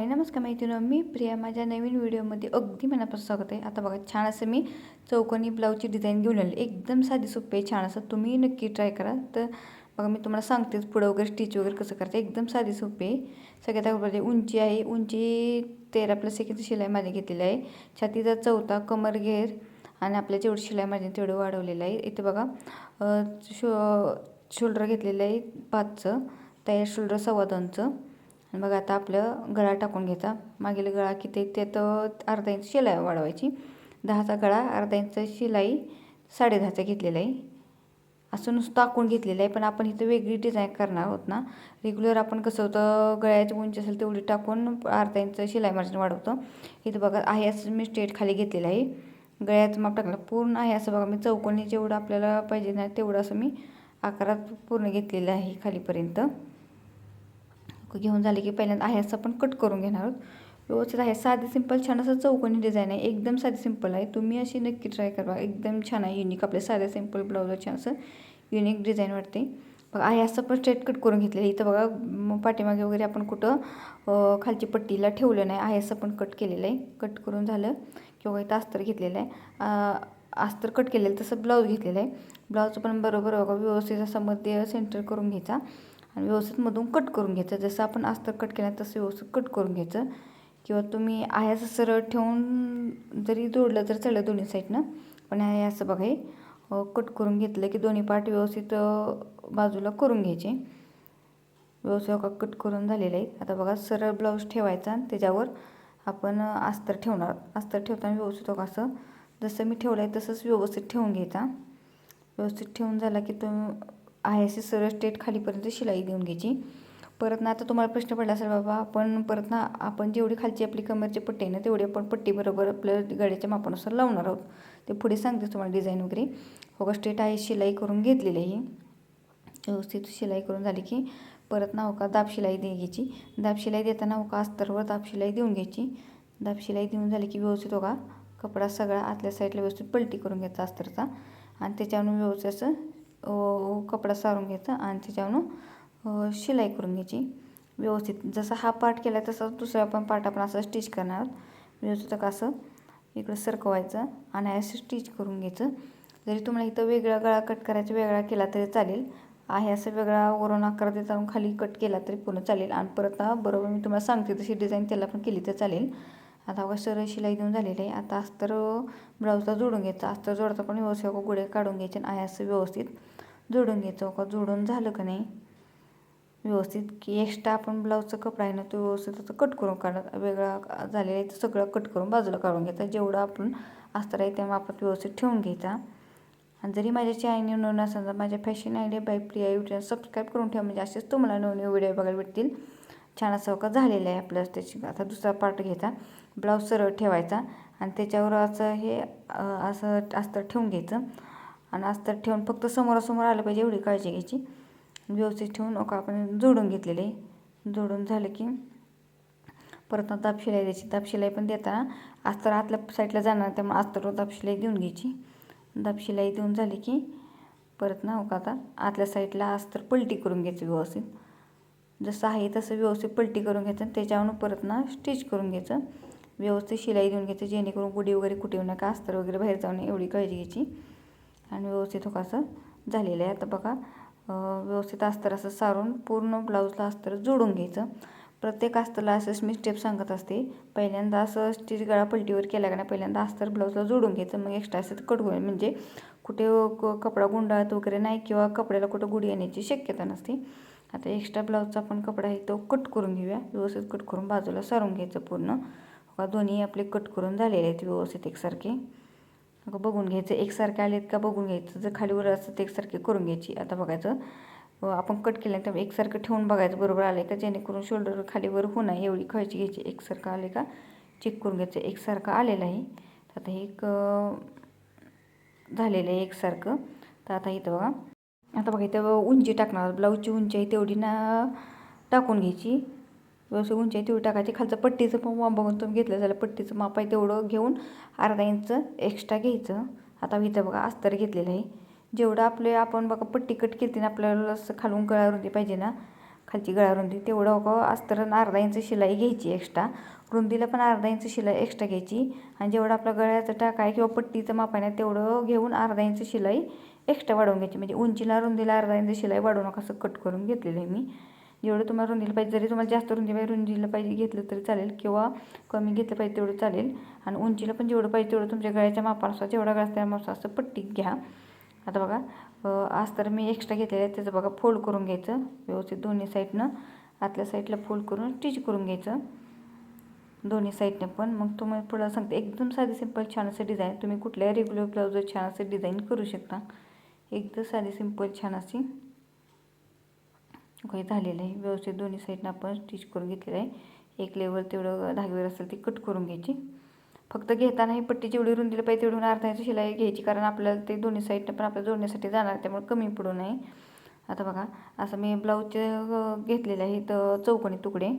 नमस्कार मैत्रिणी, मी प्रिया. माझ्या नवीन व्हिडिओमध्ये अगदी मनापासून स्वागत आहे. आता बघा, छान असं मी चौकोनी ब्लाऊजची डिझाईन घेऊन आले. एकदम साधी सोपी आहे, छान असं तुम्ही नक्की ट्राय करा. तर बघा, मी तुम्हाला सांगतेच पुढं वगैरे स्टिच वगैरे कसं करायचं. एकदम साधी सोपी आहे. सगळ्यात अगोदर उंची आहे, उंची 13 + 1 शिलाई माझी घेतलेली आहे. छातीचा 4था कमर घेर आणि आपल्या जेवढी शिलाई माझी तेवढं वाढवलेलं आहे. इथे बघा शोल्डर घेतलेलं आहे 5चं, त्या शोल्डर 2.25चं. आणि बघा, आता आपलं गळा टाकून घ्यायचा. मागील गळा किती त्यात अर्धा इंच शिलाई वाढवायची. 10चा गळा, अर्धा इंच शिलाई, 10.5चा घेतलेला आहे. असं नुसतं टाकून घेतलेलं आहे, पण आपण इथं वेगळी डिझाईन करणार आहोत ना. रेग्युलर आपण कसं होतं, गळ्याची उंची असेल तेवढी टाकून अर्धा इंच शिलाई मार्जिन वाढवतो. इथं बघा आहे असं मी स्ट्रेट खाली घेतलेलं आहे. गळ्याचं माप टाकलं पूर्ण आहे असं. बघा, मी चौकोनी जेवढं आपल्याला पाहिजे ना तेवढं असं मी आकारात पूर्ण घेतलेलं आहे खालीपर्यंत. घेऊन झाले की पहिल्यांदा आहे असं आपण कट करून घेणार आहोत. व्यवस्थित आहे, साधी सिंपल छान असं चौकोनी डिझाईन आहे. एकदम साधी सिंपल आहे, तुम्ही अशी नक्की ट्राय करा. एकदम छान आहे, युनिक. आपल्या साध्या सिंपल ब्लाऊजवर छान असं युनिक डिझाईन वाटते. बघा, आहे असं पण स्ट्रेट कट करून घेतलेलं. इथं बघा, पाठीमागे वगैरे आपण कुठं खालची पट्टीला ठेवलं नाही, आहे असं पण कट केलेलं आहे. कट करून झालं किंवा इथं अस्तर घेतलेलं आहे. अस्तर कट केलेलं तसं ब्लाऊज घेतलेलं आहे. ब्लाऊज पण बरोबर बघा व्यवस्थित असं मध्ये सेंटर करून घ्यायचा आणि व्यवस्थित मधून कट करून घ्यायचं. जसं आपण अस्तर कट केलं तसं व्यवस्थित कट करून घ्यायचं. किंवा तुम्ही आहे असं सरळ ठेवून जरी जोडलं तर चालेल दोन्ही साईडनं. पण आहे असं बघा, हे कट करून घेतलं की दोन्ही पार्ट व्यवस्थित बाजूला करून घ्यायचे. व्यवस्थित कट करून झालेलं आहे. आता बघा, सरळ ब्लाऊज ठेवायचा आणि त्याच्यावर आपण अस्तर ठेवणार. अस्तर ठेवताना व्यवस्थित असं जसं मी ठेवलं आहे तसंच व्यवस्थित ठेवून घ्यायचा. व्यवस्थित ठेवून झाला की तो आहे अशी सरळ स्ट्रेट खालीपर्यंत शिलाई देऊन घ्यायची. परत ना, आता तुम्हाला प्रश्न पडला असेल, बाबा आपण परत ना आपण जेवढी खालची आपली कमरची पट्टी आहे ना तेवढी आपण पट्टी बरोबर आपल्या गळ्याच्या मापानुसार लावणार आहोत. ते पुढे सांगते तुम्हाला डिझाईन वगैरे. हो, स्ट्रेट आहे शिलाई करून घेतलेली आहे. व्यवस्थित शिलाई करून झाली की परत ना दाब शिलाई द्यायची. दाब शिलाई देताना अस्तरवर दाब शिलाई देऊन घ्यायची. दाब शिलाई देऊन झाली की व्यवस्थित कपडा सगळा आतल्या साईडला व्यवस्थित पलटी करून घ्यायचा अस्तरचा आणि त्याच्यावरून व्यवस्थित असं कपडा सारून घ्यायचा आणि त्याच्यावरून शिलाई करून घ्यायची. व्यवस्थित जसा हा पार्ट केला तसा दुसरा पण पार्ट आपण असं स्टिच करणार आहोत. व्यवस्थित असं इकडं सरकवायचं आणि असं स्टिच करून घ्यायचं. जरी तुम्हाला इथं वेगळा गळा कट करायचा वेगळा केला तरी चालेल. आहे असं वेगळा वरून आकार देता खाली कट केला तरी पूर्ण चालेल. आणि परत ना बरोबर मी तुम्हाला सांगते तशी डिझाईन त्याला पण केली तर चालेल. आता बघा, सरळ शिलाई देऊन झालेली आहे. आता अस्तर ब्लाऊजला जोडून घ्यायचं. अस्तर जोडता पण व्यवस्थित गुढे काढून घ्यायचे आणि आहे असं व्यवस्थित जोडून घ्यायचं. जोडून झालं का नाही व्यवस्थित की एक्स्ट्रा आपण ब्लाऊजचा कपडा आहे ना तो व्यवस्थित कट करून काढणार. वेगळा झालेला आहे तर सगळं कट करून बाजूला काढून घ्यायचा. जेवढं आपण अस्तर आहे तेव्हा आपण व्यवस्थित ठेवून घ्यायचा. आणि जरी माझ्या चॅनल नवीन असेल तर माझ्या fashion idea by Priya YouTube subscribe करून ठेवा, म्हणजे असेच तुम्हाला नवीन व्हिडिओ बघायला भेटतील. छान असं झालेलं आहे आपलं. त्याची आता दुसरा पार्ट घ्यायचा. ब्लाऊज सरळ ठेवायचा आणि त्याच्यावर असं हे असं अस्तर ठेवून घ्यायचं. आणि अस्तर ठेवून फक्त समोरासमोर आलं पाहिजे एवढी काळजी घ्यायची. व्यवस्थित ठेवून आपण जोडून घेतलेले. जोडून झालं की परत दाब शिलाई द्यायची. दाब शिलाई पण देताना अस्तर आतल्या साईडला जाणार त्यामुळे अस्तरवर दाब शिलाई देऊन घ्यायची. दाब शिलाई देऊन झाली की परत ना आता आतल्या साईडला अस्तर पलटी करून घ्यायचं. व्यवस्थित जसं आहे तसं व्यवस्थित पलटी करून घ्यायचं आणि त्याच्यावरून परत ना स्टिच करून घ्यायचं. व्यवस्थित शिलाई देऊन घ्यायचं जेणेकरून गुढी वगैरे कुठे येऊ नका, अस्तर वगैरे बाहेर जाऊ नये एवढी काळजी घ्यायची. आणि व्यवस्थित असं झालेलं आहे. आता बघा, व्यवस्थित अस्तर असं सारून पूर्ण ब्लाऊजला अस्तर जोडून घ्यायचं. प्रत्येक अस्तरला असंच मी स्टेप सांगत असते. पहिल्यांदा असं स्टिच गळा पलटीवर केला का नाही, पहिल्यांदा अस्तर ब्लाऊजला जोडून घ्यायचं. मग एक्स्ट्रा असं कट होईल, म्हणजे कुठे कपडा गुंडाळत वगैरे नाही किंवा कपड्याला कुठं गुढी येण्याची शक्यता नसते. आता एक्स्ट्रा ब्लाऊजचा आपण कपडा आहे तो कट करून घेऊया. व्यवस्थित कट करून बाजूला सारून घ्यायचं पूर्ण. दोन्ही आपले कट करून झालेले आहेत व्यवस्थित एकसारखे. बघून घ्यायचं एकसारखे आलेत का बघून घ्यायचं. जर खालीवर असं ते एकसारखे करून घ्यायची. आता बघायचं आपण कट केलं तर एकसारखं ठेवून बघायचं बरोबर आले का, जेणेकरून शोल्डर खालीवर होणार एवढी काळजी घ्यायची. एकसारखं आले का चेक करून घ्यायचं. एकसारखं आलेलं आहे. आता हे झालेलं आहे एकसारखं. तर आता इथं बघा, आता बघा इथं उंची टाकणार. ब्लाऊजची उंची आहे तेवढी ना टाकून घ्यायची. व्यवस्थित उंची आहे तेवढी टाकायची. खालचं पट्टीचं पण माप बघून तुम्ही घेतलं झालं. पट्टीचं माप आहे तेवढं घेऊन अर्धा इंच एक्स्ट्रा घ्यायचं. आता इथं बघा अस्तर घेतलेलं आहे. जेवढं आपण बघा पट्टी कट केली ना आपल्याला असं खालून गळ्यावरती पाहिजे ना, खालची गळा रुंदी तेवढं अस्तर अर्धा इंच शिलाई घ्यायची एक्स्ट्रा, रुंदीला पण अर्धा इंच शिलाई एक्स्ट्रा घ्यायची आणि जेवढं आपला गळ्याचं टाक आहे किंवा पट्टीचं माप आहे तेवढं घेऊन अर्धा इंच शिलाई एक्स्ट्रा वाढवून घ्यायची. म्हणजे उंचीला रुंदीला अर्धा इंच शिलाई वाढवू नका, असं कट करून घेतलेलं आहे मी. जेवढं तुम्हाला रुंदीला पाहिजे, जरी तुम्हाला जास्त रुंदीला पाहिजे घेतलं तरी चालेल किंवा कमी घेतलं पाहिजे तेवढं चालेल. आणि उंचीला पण जेवढं पाहिजे तेवढं तुमच्या गळ्याच्या मापानुसार, जेवढा गळा त्या मापानुसार असं पट्टी घ्या. आता बघा अस्तर मी एक्स्ट्रा घेतलेलं आहे त्याचं बघा फोल्ड करून घ्यायचं व्यवस्थित दोन्ही साईडनं. आतल्या साईडला फोल्ड करून स्टिच करून घ्यायचं दोन्ही साईडनं पण. मग तुम्हाला पुढं सांगते एकदम साधी सिंपल छान असं डिझाईन, तुम्ही कुठल्याही रेग्युलर ब्लाऊजवर छान असं डिझाईन करू शकता. एकदम साधी सिंपल छान अशी काही झालेलं आहे. व्यवस्थित दोन्ही साईडनं आपण स्टिच करून घेतलेलं आहे. एक लेवल तेवढं धागेवर असेल ती कट करून घ्यायची. फक्त घेताना ही पट्टी जेवढी रुंदीला पाहिजे तेवढून अर्धा इंच शिलाई घ्यायची, कारण आपल्याला ते दोन्ही साईडनं पण आपल्याला जोडण्यासाठी जाणार, त्यामुळे कमी पडू नये. आता बघा असं मी ब्लाऊजचे घेतलेलं आहे तर चौकोनी तुकडे.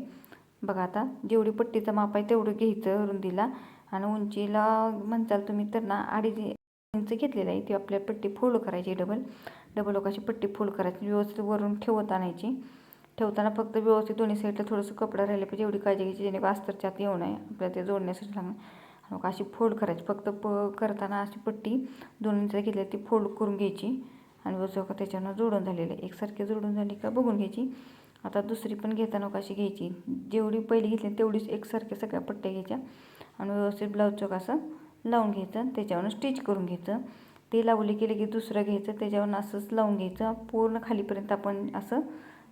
बघा आता जेवढी पट्टीचं माप आहे तेवढं घ्यायचं रुंदीला, आणि उंचीला म्हणताल तुम्ही तर ना 2.5 इंच घेतलेलं आहे. ती आपल्या पट्टी फोल्ड करायची, डबल लोकाची पट्टी फोल्ड करायची, व्यवस्थित वरून ठेवत आणायची. ठेवताना फक्त व्यवस्थित दोन्ही साईडला थोडंसं कपडा राहिलं पाहिजे एवढी काळजी घ्यायची, जेणे अस्तरच्या आत येऊ नये आपल्याला ते जोडण्यासाठी सांगा. मग अशी फोल्ड करायची, फक्त करताना अशी पट्टी 2 इंच घेतली ती फोल्ड करून घ्यायची आणि व्यवस्थित त्याच्यानं जोडून झालेलं आहे. एकसारखे जोडून झाली का बघून घ्यायची. आता दुसरी पण घेताना अशी घ्यायची, जेवढी पहिली घेतली तेवढीच एकसारख्या सगळ्या पट्ट्या घ्यायच्या आणि व्यवस्थित ब्लाऊज चोक असं लावून घ्यायचं, त्याच्यावरून स्टिच करून घ्यायचं. ते लावले की लगेच दुसरं घ्यायचं, त्याच्यावरून असंच लावून घ्यायचं पूर्ण खालीपर्यंत आपण असं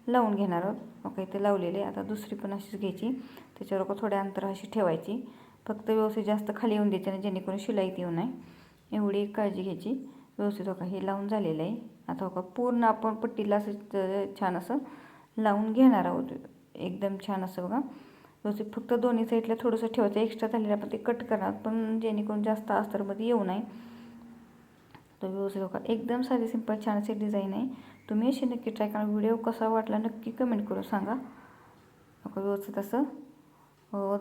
लावून घेणार आहोत. मग इथे लावलेले. आता दुसरी पण अशीच घ्यायची, त्याच्यावर थोड्या अंतर अशी ठेवायची, फक्त व्यवस्थित जास्त खाली येऊन द्यायचं नाही जेणेकरून शिलाईत येऊ नये, एवढी एक काळजी घ्यायची. व्यवस्थित बघा हे लावून झालेलं आहे. आता बघा पूर्ण आपण पट्टीला असं छान असं लावून घेणार आहोत, एकदम छान असं बघा व्यवस्थित. फक्त दोन्ही साईडला थोडंसं ठेवायचं, एक्स्ट्रा झालेलं आपण ते कट करणार पण जेणेकरून जास्त अस्तरमध्ये येऊ नये. तर व्यवस्थित बघा एकदम साधी सिंपल छान अशी डिझाईन आहे. तुम्ही अशी नक्की ट्राय करा. व्हिडिओ कसा वाटला नक्की कमेंट करून सांगा. व्यवस्थित असं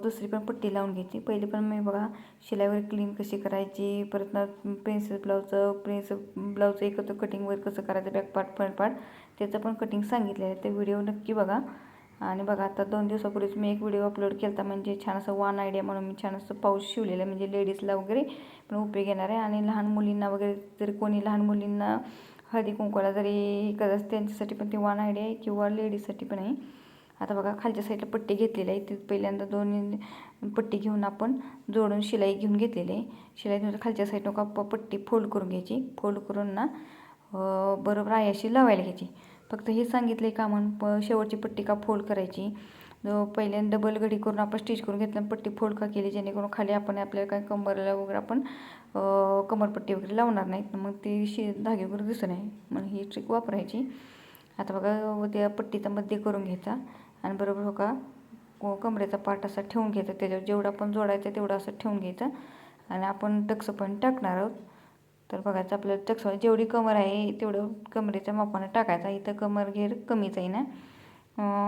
दुसरी पण पट्टी लावून घ्यायची. पहिली पण मी बघा शिलाईवर क्लीन कशी करायची, परत ना प्रिन्सेस ब्लाऊजचं एकत्र कटिंगवर कसं करायचं, बॅक पार्ट फ्रंट पार्ट त्याचं पण कटिंग सांगितलेलं आहे. ते व्हिडिओ नक्की बघा. आणि बघा आता 2 दिवसापूर्वीच मी एक व्हिडिओ अपलोड केला होता, म्हणजे छान असं वन आयडिया म्हणून मी छान असं पाऊच शिवलेलं आहे, म्हणजे लेडीजला वगैरे पण उपयोग येणार आहे. आणि लहान मुलींना वगैरे जरी कोणी लहान मुलींना हळदी कुंकवाला जरी करत त्यांच्यासाठी पण ते वन आयडिया आहे किंवा लेडीजसाठी पण आहे. आता बघा खालच्या साईडला पट्टी घेतलेली आहे, ती पहिल्यांदा 2 पट्टी घेऊन आपण जोडून शिलाई घेऊन घेतलेली आहे. शिलाई घेऊन खालच्या साईडनं का पट्टी फोल्ड करून घ्यायची, फोल्ड करून ना बरोबर आहे अशी लावायला घ्यायची. फक्त हे सांगितलं आहे का म्हणून शेवटची पट्टी का फोल्ड करायची, पहिल्यांदा डबल घडी करून आपण स्टिच करून घेतलं, पट्टी फोल्ड का केली जेणेकरून खाली आपण आपल्याला काय कंबरला वगैरे आपण कमरपट्टी वगैरे लावणार नाहीत, मग ती धागे वगैरे दिसू नये म्हणून ही ट्रिक वापरायची. आता बघा त्या पट्टीचा मध्ये करून घ्यायचा आणि बरोबर हो का कमरेचा पार्ट असा ठेवून घ्यायचा, त्याच्यावर जेवढं आपण जोडायचं तेवढं असं ठेवून घ्यायचं आणि आपण टक्स पण टाकणार आहोत. तर बघायचं आपल्याला टक्स जेवढी कमर आहे तेवढं कमरेच्या मापाने टाकायचा. इथं कमर घेर कमीच आहे ना,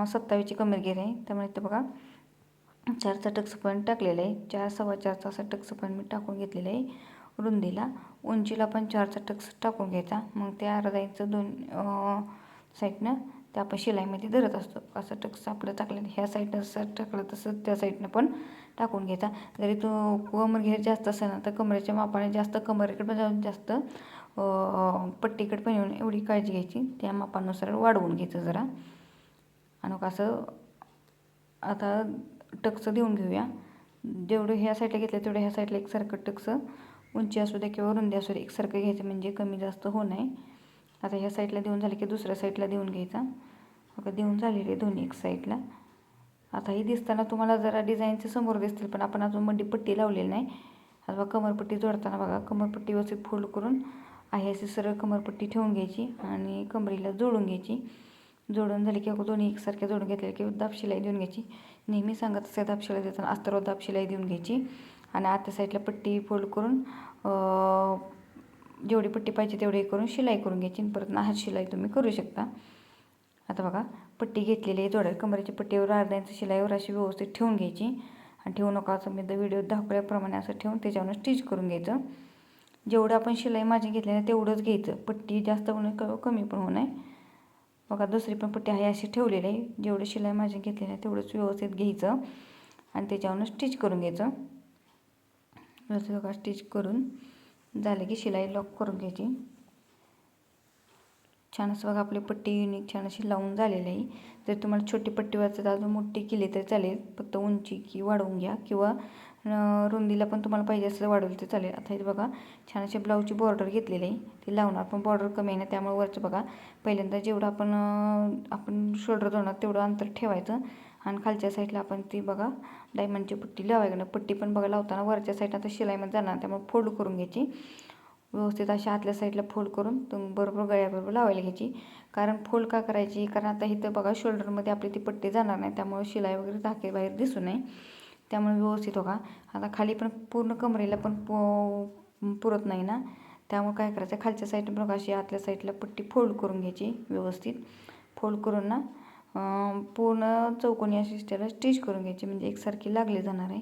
27ची कमर घेर आहे, त्यामुळे इथं बघा 4चा टक्स पण टाकलेला आहे, 4 4.25चा असा टक्स पण मी टाकून घेतलेला आहे. रुंदीला उंचीला पण 4चा टक्स टाकून घ्यायचा. मग ते अर्धा इंच 2 साईडनं ते आपण शिलाईमध्ये धरत असतो, असं टक्स आपलं टाकलेलं ह्या साईडनं जसं टाकलं तसं त्या साईडनं पण टाकून घ्यायचा. जरी तो कमर घेर जास्त असेल ना तर कमरेच्या मापाने जास्त कमरेकडे पण जाऊन जास्त पट्टीकडे पण येऊन एवढी काळजी घ्यायची, त्या मापानुसार वाढवून घ्यायचं जरा. आणि असं आता टक्स देऊन घेऊया, जेवढं ह्या साईडला घेतलं तेवढं ह्या साईडला एकसारखं टक्स उंची असू दे किंवा रुंदी असू दे एकसारखं घ्यायचं, म्हणजे कमी जास्त होऊ नये. आता ह्या साईडला देऊन झाले की दुसऱ्या साईडला देऊन घ्यायचा. आता देऊन झालेले दोन्ही एक साईडला. आता ही दिसताना तुम्हाला जरा डिझाईनचे समोर दिसतील पण आपण अजून मधी पट्टी लावलेली नाही. आता बघा कमरपट्टी जोडताना बघा कमरपट्टी व्यवस्थित फोल्ड करून आहे अशी सरळ कमरपट्टी ठेवून घ्यायची आणि कमरेला जोडून घ्यायची. जोडून झाली की दोन्ही एकसारख्या जोडून घेतले की दाब शिलाई देऊन घ्यायची. नेहमी सांगत असते दाब शिलाई देताना अस्तरवर दाब शिलाई देऊन घ्यायची आणि आतल्या साईडला पट्टी फोल्ड करून जेवढी पट्टी पाहिजे तेवढी करून शिलाई करून घ्यायची. परत ना हात शिलाई तुम्ही करू शकता. आता बघा पट्टी घेतलेली आहे, जोडायला कमरेच्या पट्टीवर अर्धा इंच शिलाईवर अशी व्यवस्थित ठेवून घ्यायची आणि ठेवू नका असं मी व्हिडिओ दाखवल्याप्रमाणे असं ठेवून त्याच्यावरून स्टिच करून घ्यायचं. जेवढं आपण शिलाई माझी घेतली ना तेवढंच घ्यायचं, पट्टी जास्त होऊ नये कमी पण होऊ नये. बघा दुसरी पण पट्टी आहे अशी ठेवलेली आहे. जेवढं शिलाई माझी घेतलेली आहे तेवढंच व्यवस्थित घ्यायचं आणि त्याच्यावरून स्टिच करून घ्यायचं. जसं बघा स्टिच करून झालं की शिलाई लॉक करून घ्यायची. छान असं बघा आपली पट्टी युनिक छान अशी लावून झालेली आहे. जर तुम्हाला छोटी पट्टी वाचत अजून मोठी केली तरी चालेल, फक्त उंची की वाढवून घ्या किंवा रुंदीला पण तुम्हाला पाहिजे असं वाढवलं तर चालेल. आता इथे बघा छान अशी ब्लाऊजची बॉर्डर घेतलेली आहे, ती लावणार पण बॉर्डर कमी आहे ना, त्यामुळे वरचं बघा पहिल्यांदा जेवढं आपण शोल्डर जोडणार तेवढं अंतर ठेवायचं आणि खालच्या साईडला आपण ती बघा डायमंडची पट्टी लावायला. पट्टी पण बघा लावताना वरच्या साईडला तर शिलाईमध्ये जाणार, त्यामुळे फोल्ड करून घ्यायची व्यवस्थित अशा आतल्या साईडला फोल्ड करून बरोबर गळ्याबरोबर लावायला घ्यायची. कारण फोल्ड का करायची, कारण आता इथं बघा शोल्डरमध्ये आपली ती पट्टी जाणार नाही, त्यामुळे शिलाई वगैरे धाके बाहेर दिसू नये, त्यामुळे व्यवस्थित बघा. आता खाली पण पूर्ण कमरेला पण पुरत नाही ना, त्यामुळे काय करायचं खालच्या साईडला बघा अशी आतल्या साईडला पट्टी फोल्ड करून घ्यायची व्यवस्थित. फोल्ड करून ना पूर्ण चौकोनी अशी त्याला स्टिच करून घ्यायची, म्हणजे एकसारखी लागली जाणार आहे.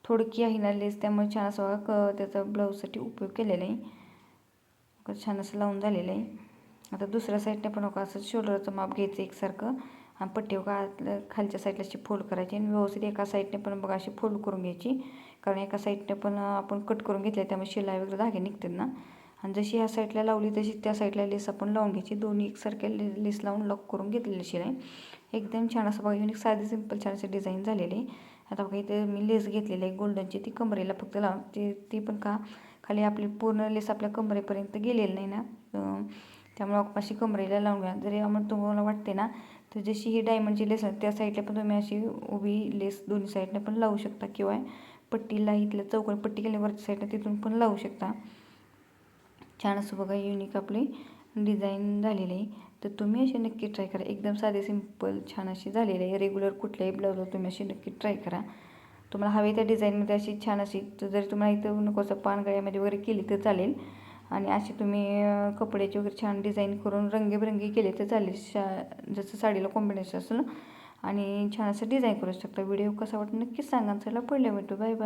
थोडकी आहे ना लेस, त्यामुळे छान असं बघा त्याचा ब्लाऊजसाठी उपयोग केलेला आहे. छान असं लावून झालेलं आहे. आता दुसऱ्या साईडने पण बघा असं शोल्डरचं माप घ्यायचं एकसारखं आणि पट्टी बघा खालच्या साईडला अशी फोल्ड करायची आणि व्यवस्थित एका साईडने पण बघा अशी फोल्ड करून घ्यायची. कारण एका साईडने पण आपण कट करून घेतले त्यामुळे शिलाई वगैरे धागे निघतात ना, आणि जशी ह्या साईडला लावली तशी त्या साईडला लेस आपण लावून घ्यायची. दोन्ही एकसारख्या लेस लावून लॉक करून घेतलेली शिलाई एकदम छान असं बघा युनिक साधी सिंपल छान असं डिझाईन झालेली आहे. आता बघा इथे मी लेस घेतलेली आहे गोल्डनची, ती कमरेला फक्त लावून ती पण का खाली आपली पूर्ण लेस आपल्या कमरेपर्यंत गेलेली नाही ना, त्यामुळे अशी कमरेला लावून घ्या. जरी तुम्हाला वाटते ना तर जशी ही डायमंडची लेस आहे त्या साईडला पण तुम्ही अशी उभी लेस दोन्ही साईडने पण लावू शकता किंवा पट्टीला इथल्या चौकोनी पट्टी केल्यावरच्या साईडला तिथून पण लावू शकता. छान असं बघा युनिक आपली डिझाईन झालेली आहे. तर तुम्ही अशी नक्की ट्राय करा. एकदम साधी सिंपल छान अशी झालेली आहे. रेग्युलर कुठल्याही ब्लाऊजवर तुम्ही अशी नक्की ट्राय करा. तुम्हाला हवी त्या डिझाईनमध्ये अशी छान अशी, तर जरी तुम्हाला इथं नको असं पानगळ्यामध्ये वगैरे केली तर चालेल, आणि अशी तुम्ही कपड्याची वगैरे छान डिझाईन करून रंगीबेरंगी केले तर चालेल, जसं साडीला कॉम्बिनेशन असेल आणि छान असं डिझाईन करू शकता. व्हिडिओ कसा वाटतं नक्कीच सांगा. चला पुढल्या भेटू. Bye bye.